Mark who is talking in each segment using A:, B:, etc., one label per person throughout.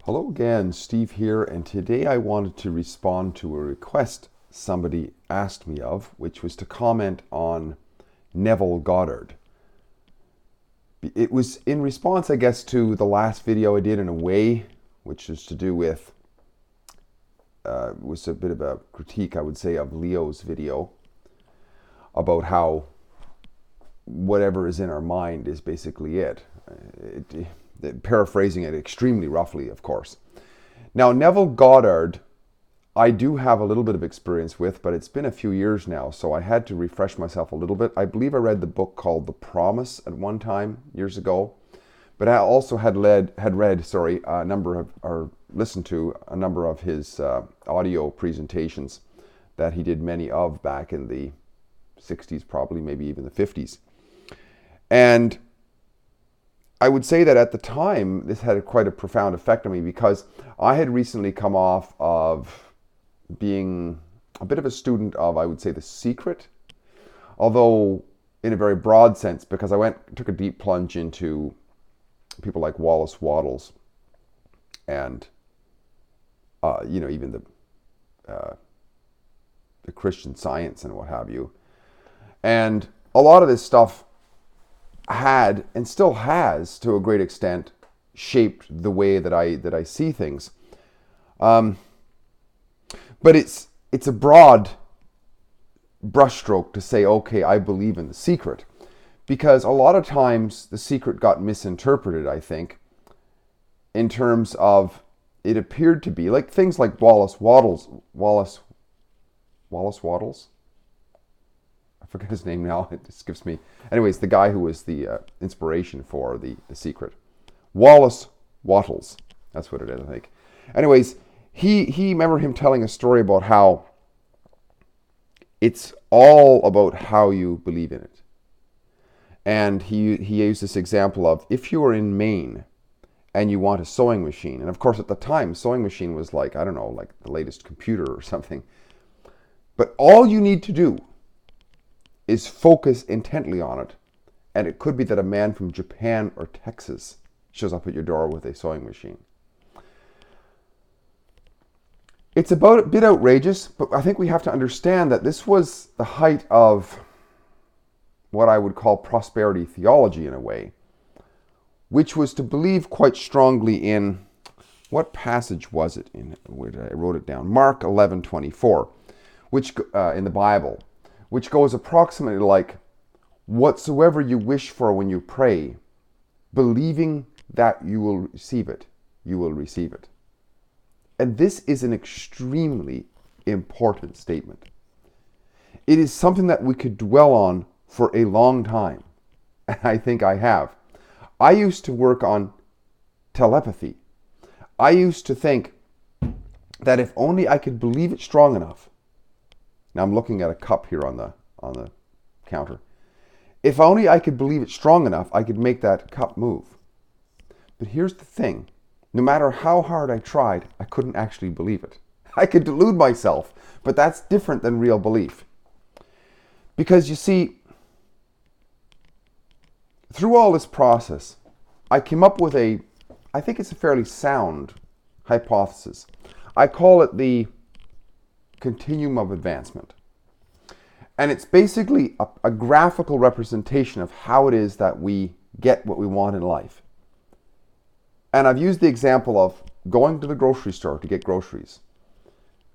A: Hello again, Steve here, and today I wanted to respond to a request somebody asked me of, which was to comment on Neville Goddard. It was in response, I guess, to the last video I did in a way, which is to do with, was a bit of a critique, I would say, of Leo's video about how whatever is in our mind is basically it. Paraphrasing it extremely roughly, of course. Now, Neville Goddard, I do have a little bit of experience with, but it's been a few years now, so I had to refresh myself a little bit. I believe I read the book called The Promise at one time, years ago, but I also had read a number of, or listened to a number of his audio presentations that he did many of back in the 60s, probably, maybe even the 50s. And I would say that at the time, this had quite a profound effect on me because I had recently come off of being a bit of a student of, I would say, The Secret, although in a very broad sense, because I took a deep plunge into people like Wallace Wattles and, even the Christian Science and what have you. And a lot of this stuff had and still has, to a great extent, shaped the way that I see things. But it's a broad brushstroke to say, okay, I believe in The Secret, because a lot of times The Secret got misinterpreted, I think, in terms of it appeared to be like things like Wallace Wattles. I forget his name now. It skips me. Anyways, the guy who was the inspiration for the Secret. Wallace Wattles. That's what it is, I think. Anyways, he remember him telling a story about how it's all about how you believe in it. And he used this example of, if you are in Maine and you want a sewing machine, and of course at the time, sewing machine was like, I don't know, like the latest computer or something. But all you need to do is focus intently on it, and it could be that a man from Japan or Texas shows up at your door with a sewing machine. It's a bit outrageous, but I think we have to understand that this was the height of what I would call prosperity theology in a way, which was to believe quite strongly in, what passage was it in? I wrote it down. Mark 11:24, which in the Bible, which goes approximately like, whatsoever you wish for when you pray, believing that you will receive it, you will receive it. And this is an extremely important statement. It is something that we could dwell on for a long time. And I think I have. I used to work on telepathy. I used to think that if only I could believe it strong enough. Now I'm looking at a cup here on the counter. If only I could believe it strong enough, I could make that cup move. But here's the thing. No matter how hard I tried, I couldn't actually believe it. I could delude myself, but that's different than real belief. Because you see, through all this process, I came up with I think it's a fairly sound hypothesis. I call it the continuum of advancement. And it's basically a graphical representation of how it is that we get what we want in life. And I've used the example of going to the grocery store to get groceries,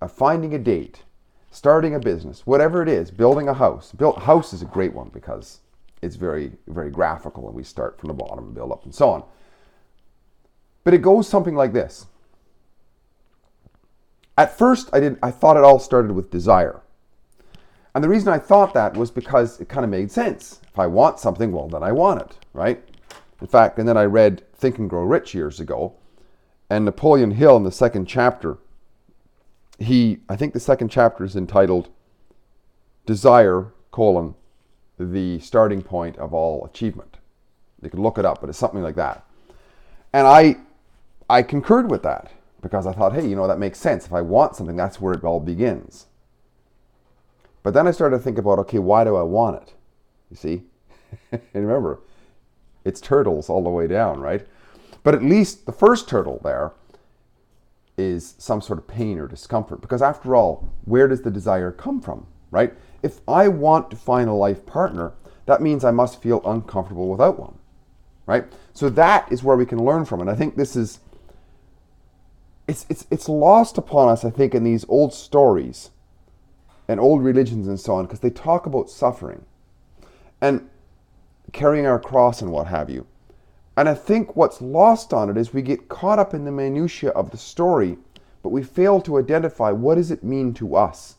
A: finding a date, starting a business, whatever it is, building a house. House is a great one because it's very, very graphical, and we start from the bottom and build up and so on. But it goes something like this. At first, I thought it all started with desire. And the reason I thought that was because it kind of made sense. If I want something, well, then I want it, right? In fact, and then I read Think and Grow Rich years ago, and Napoleon Hill in the second chapter, I think the second chapter is entitled Desire, the starting point of all achievement. You can look it up, but it's something like that. And I concurred with that because I thought, hey, that makes sense. If I want something, that's where it all begins. But then I started to think about, okay, why do I want it? You see? And remember, it's turtles all the way down, right? But at least the first turtle there is some sort of pain or discomfort. Because after all, where does the desire come from, right? If I want to find a life partner, that means I must feel uncomfortable without one, right? So that is where we can learn from. And I think this is, it's lost upon us, I think, in these old stories and old religions and so on, because they talk about suffering and carrying our cross and what have you. And I think what's lost on it is we get caught up in the minutiae of the story, but we fail to identify what does it mean to us.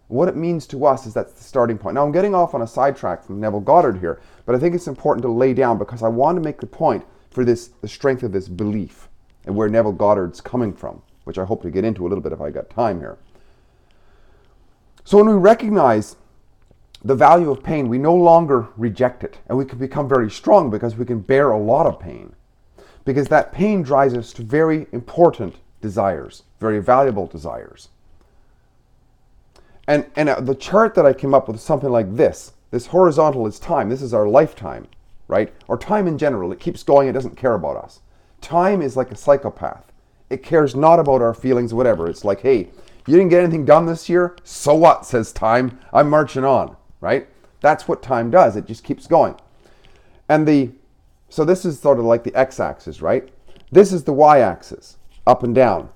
A: What it means to us is that's the starting point. Now I'm getting off on a sidetrack from Neville Goddard here, but I think it's important to lay down because I want to make the point for this, the strength of this belief and where Neville Goddard's coming from, which I hope to get into a little bit if I got time here. So when we recognize the value of pain, we no longer reject it, and we can become very strong because we can bear a lot of pain. Because that pain drives us to very important desires, very valuable desires. And the chart that I came up with is something like this. This horizontal is time. This is our lifetime, right? Or time in general. It keeps going. It doesn't care about us. Time is like a psychopath. It cares not about our feelings, whatever. It's like, hey, you didn't get anything done this year? So what, says time. I'm marching on. Right? That's what time does. It just keeps going. And so this is sort of like the x-axis, right? This is the y-axis, up and down.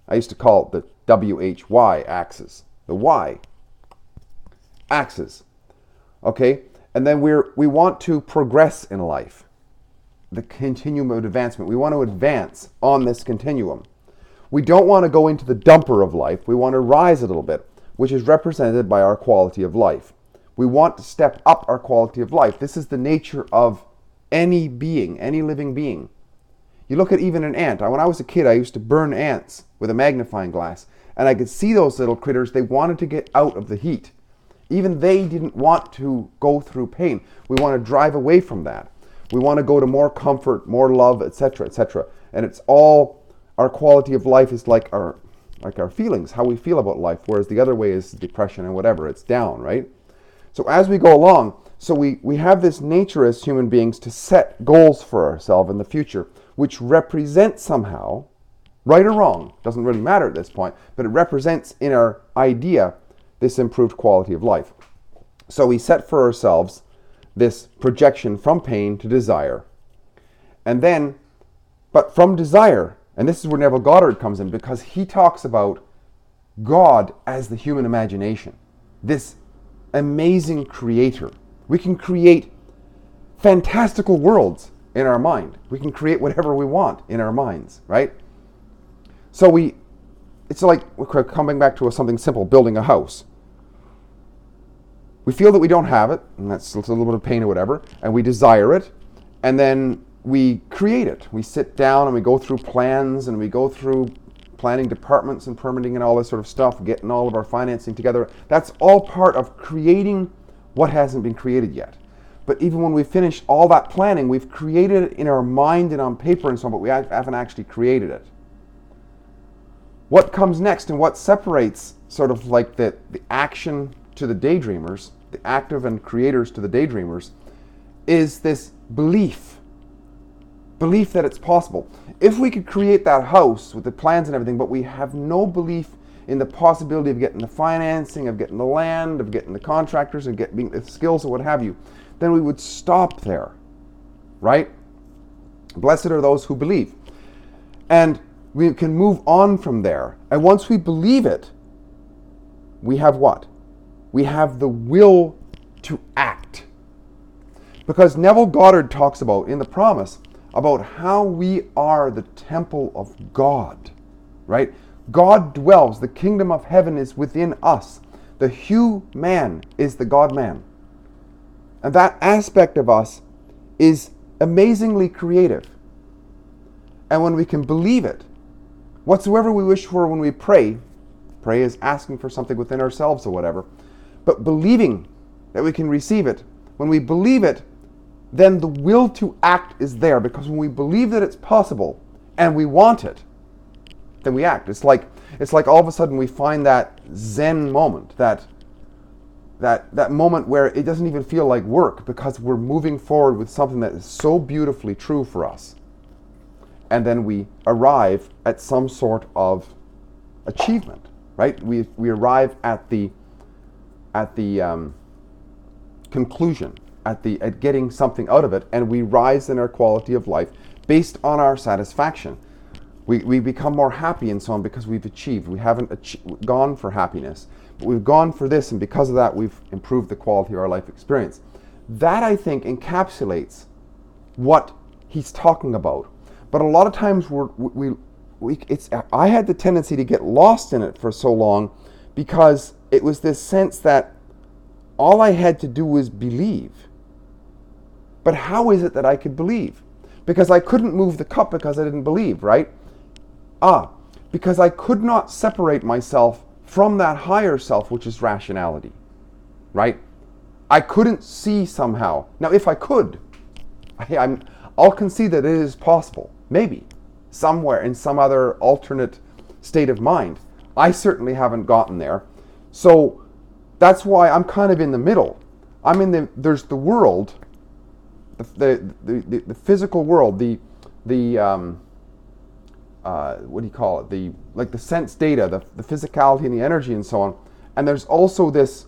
A: I used to call it the WHY axis, the y axis. Okay? And then we want to progress in life, the continuum of advancement. We want to advance on this continuum. We don't want to go into the dumper of life. We want to rise a little bit, which is represented by our quality of life. We want to step up our quality of life. This is the nature of any being, any living being. You look at even an ant. When I was a kid, I used to burn ants with a magnifying glass. And I could see those little critters. They wanted to get out of the heat. Even they didn't want to go through pain. We want to drive away from that. We want to go to more comfort, more love, etc., etc. And it's all, our quality of life is like our feelings, how we feel about life. Whereas the other way is depression and whatever. It's down, right? So as we go along, so we have this nature as human beings to set goals for ourselves in the future, which represent somehow, right or wrong, doesn't really matter at this point, but it represents in our idea this improved quality of life. So we set for ourselves this projection from pain to desire. And then, but from desire, and this is where Neville Goddard comes in, because he talks about God as the human imagination, this amazing creator. We can create fantastical worlds in our mind. We can create whatever we want in our minds, right? So it's like, we're coming back to something simple, building a house. We feel that we don't have it, and that's a little bit of pain or whatever, and we desire it, and then we create it. We sit down and we go through plans, and we go through planning departments and permitting and all this sort of stuff, getting all of our financing together. That's all part of creating what hasn't been created yet. But even when we finish all that planning, we've created it in our mind and on paper and so on, but we haven't actually created it. What comes next and what separates sort of like the action to the daydreamers, the active and creators to the daydreamers, is this belief that it's possible. If we could create that house with the plans and everything, but we have no belief in the possibility of getting the financing, of getting the land, of getting the contractors, and getting the skills or what have you, then we would stop there, right? Blessed are those who believe. And we can move on from there. And once we believe it, we have what? We have the will to act. Because Neville Goddard talks about, in The Promise, about how we are the temple of God, right? God dwells, the kingdom of heaven is within us. The human is the God-man. And that aspect of us is amazingly creative. And when we can believe it, whatsoever we wish for when we pray is asking for something within ourselves or whatever, but believing that we can receive it. When we believe it, then the will to act is there, because when we believe that it's possible and we want it, then we act. It's like all of a sudden we find that Zen moment, that moment where it doesn't even feel like work, because we're moving forward with something that is so beautifully true for us. and then we arrive at some sort of achievement, right? We arrive at the conclusion, at getting something out of it, and we rise in our quality of life based on our satisfaction. We become more happy and so on because we've achieved. We haven't gone for happiness, but we've gone for this, and because of that, we've improved the quality of our life experience. That, I think, encapsulates what he's talking about. But a lot of times I had the tendency to get lost in it for so long because it was this sense that all I had to do was believe. But how is it that I could believe? Because I couldn't move the cup because I didn't believe, right? Because I could not separate myself from that higher self, which is rationality, right? I couldn't see somehow. Now, if I could, I'll concede that it is possible, maybe, somewhere in some other alternate state of mind. I certainly haven't gotten there. So that's why I'm kind of in the middle. There's the world, the physical world, what do you call it? The sense data, the physicality and the energy and so on. And there's also this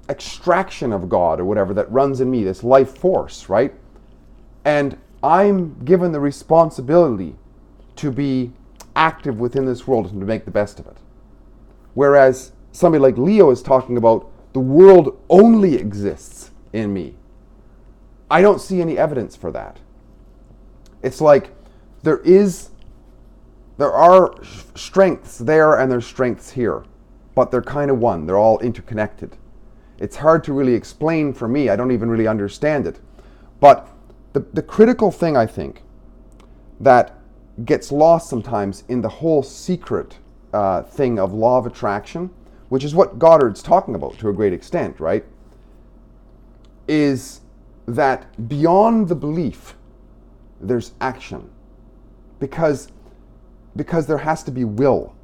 A: extraction of God or whatever that runs in me, this life force, right? And I'm given the responsibility to be active within this world and to make the best of it. Whereas somebody like Leo is talking about the world only exists in me. I don't see any evidence for that. It's like there are strengths there and there's strengths here, but they're kind of one. They're all interconnected. It's hard to really explain for me. I don't even really understand it. But the critical thing, I think, that gets lost sometimes in the whole secret thing of law of attraction, which is what Goddard's talking about to a great extent, right? Is that beyond the belief, there's action. Because there has to be will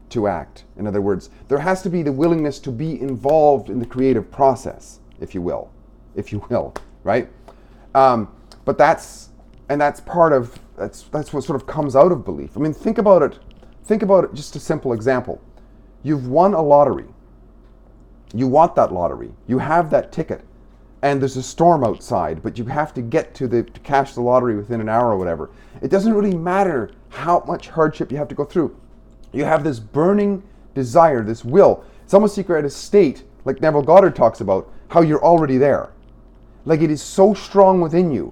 A: to act. In other words, there has to be the willingness to be involved in the creative process, if you will, right? But that's part of that's what sort of comes out of belief. I mean, think about it. Just a simple example. You've won a lottery. You want that lottery. You have that ticket, and there's a storm outside, but you have to get to cash the lottery within an hour or whatever. It doesn't really matter how much hardship you have to go through. You have this burning desire, this will. It's almost like you're at a state, like Neville Goddard talks about, how you're already there. Like it is so strong within you,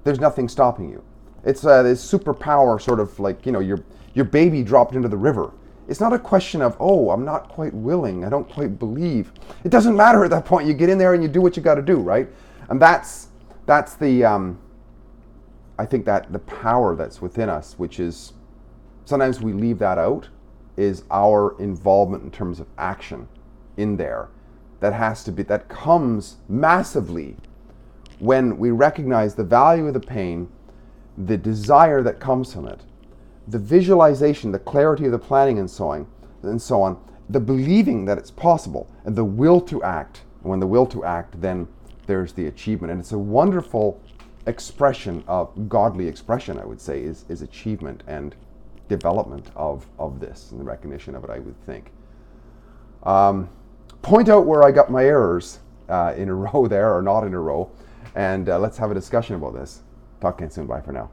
A: there's nothing stopping you. It's this superpower, sort of like, your baby dropped into the river. It's not a question of, I'm not quite willing, I don't quite believe. It doesn't matter at that point. You get in there and you do what you got to do, right? And that's the, I think that the power that's within us, which is, sometimes we leave that out, is our involvement in terms of action in there. That comes massively when we recognize the value of the pain, the desire that comes from it, the visualization, the clarity of the planning and so on, the believing that it's possible, and the will to act. And when the will to act, then there's the achievement. And it's a wonderful expression of godly expression, I would say, is achievement and development of this and the recognition of it, I would think. Point out where I got my errors in a row there or not in a row, and let's have a discussion about this. Talk again soon. Bye for now.